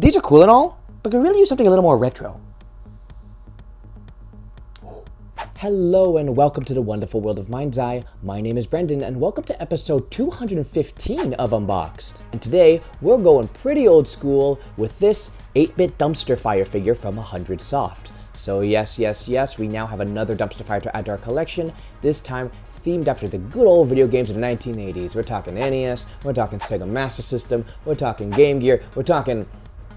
These are cool and all, but could really use something a little more retro. Hello and welcome to the wonderful world of Mindzai. My name is Brendan and welcome to episode 215 of Unboxed. And today we're going pretty old school with this 8-bit dumpster fire figure from 100 Soft. So yes, we now have another dumpster fire to add to our collection, this time themed after the good old video games of the 1980s. We're talking NES, we're talking Sega Master System, we're talking Game Gear, we're talking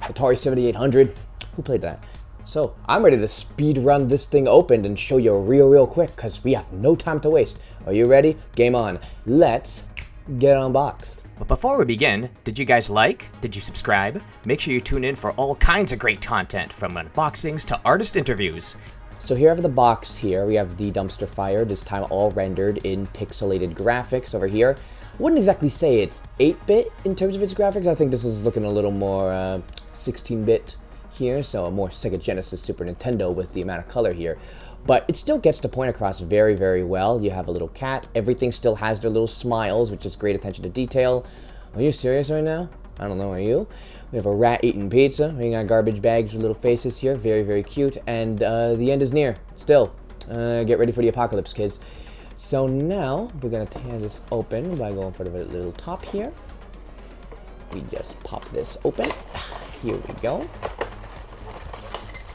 Atari 7800. Who played that? So I'm ready to speed run this thing open and show you real quick because we have no time to waste. Are you ready? Game on. Let's get unboxed. But before we begin, did you guys like? Did you subscribe? Make sure you tune in for all kinds of great content, from unboxings to artist interviews. So here I have the box here. We have the dumpster fire, this time all rendered in pixelated graphics over here. I wouldn't exactly say it's 8-bit in terms of its graphics. I think this is looking a little more 16-bit here, so a more Sega Genesis, Super Nintendo with the amount of color here. But it still gets the point across very well. You have a little cat. Everything still has their little smiles, which is great attention to detail. Are you serious right now? I don't know, are you? We have a rat eating pizza. We got garbage bags with little faces here. Very cute. And the end is near. Still. Get ready for the apocalypse, kids. So now, we're going to tear this open by going for the little top here. We just pop this open. Here we go.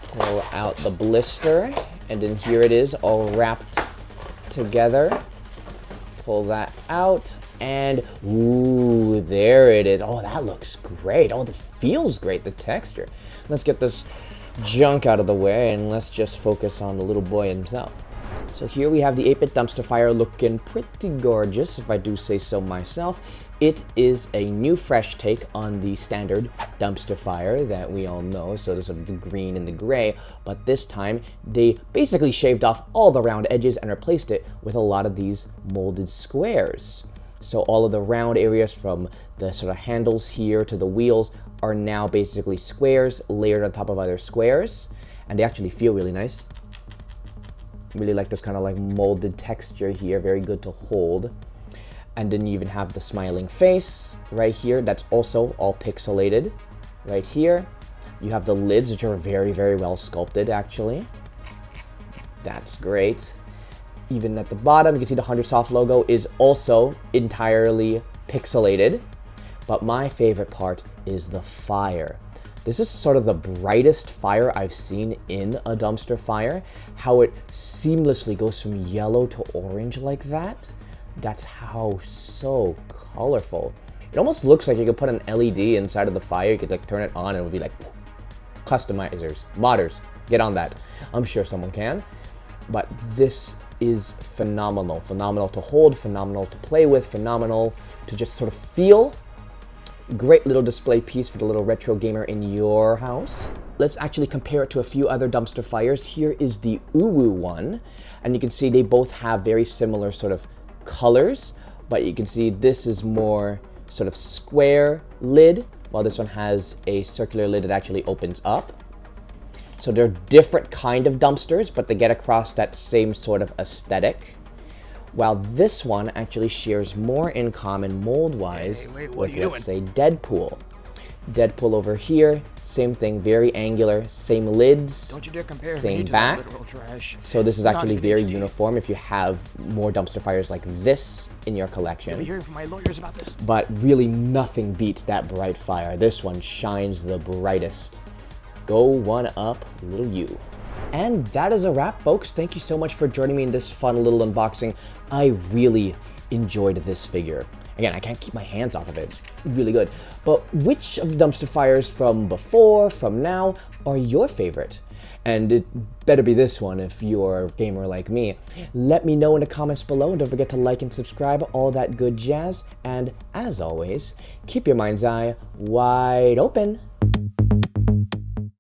Pull out the blister, and then here it is, all wrapped together. Pull that out, and ooh, there it is. Oh, that looks great. Oh, that feels great, the texture. Let's get this junk out of the way, and let's just focus on the little boy himself. So here we have the 8-bit dumpster fire looking pretty gorgeous, if I do say so myself. It is a new fresh take on the standard dumpster fire that we all know, so there's sort of the green and the gray, but this time they basically shaved off all the round edges and replaced it with a lot of these molded squares. So all of the round areas from the sort of handles here to the wheels are now basically squares layered on top of other squares, and they actually feel really nice. Really like this kind of like molded texture here, very good to hold. And then you even have the smiling face right here. That's also all pixelated right here. You have the lids, which are very well sculpted, actually. That's great. Even at the bottom, you can see the 100 Soft logo is also entirely pixelated. But my favorite part is the fire. This is sort of the brightest fire I've seen in a dumpster fire. How it seamlessly goes from yellow to orange like that. That's how so colorful. It almost looks like you could put an LED inside of the fire. You could like turn it on and it would be like customizers, modders, get on that. I'm sure someone can. But this is phenomenal. Phenomenal to hold, phenomenal to play with, phenomenal to just sort of feel. Great little display piece for the little retro gamer in your house. Let's actually compare it to a few other dumpster fires. Here is the Uwu one, and you can see they both have very similar sort of colors, but you can see this is more sort of square lid, while this one has a circular lid that actually opens up. So they're different kind of dumpsters, but they get across that same sort of aesthetic. While this one actually shares more in common mold-wise with, let's say, Deadpool. Deadpool over here, same thing, very angular, same lids, Don't you dare compare same me to back. that literal trash. So this is Not actually even very HD. uniform if you have more dumpster fires like this in your You'll be collection. hearing from my lawyers about this. But really nothing beats that bright fire. This one shines the brightest. Go one up, little you. And that is a wrap, folks. Thank you so much for joining me in this fun little unboxing. I really enjoyed this figure. Again, I can't keep my hands off of it. Really good. But which of the dumpster fires from before, from now, are your favorite? And it better be this one if you're a gamer like me. Let me know in the comments below, and don't forget to like and subscribe, all that good jazz. And as always, keep your mind's eye wide open.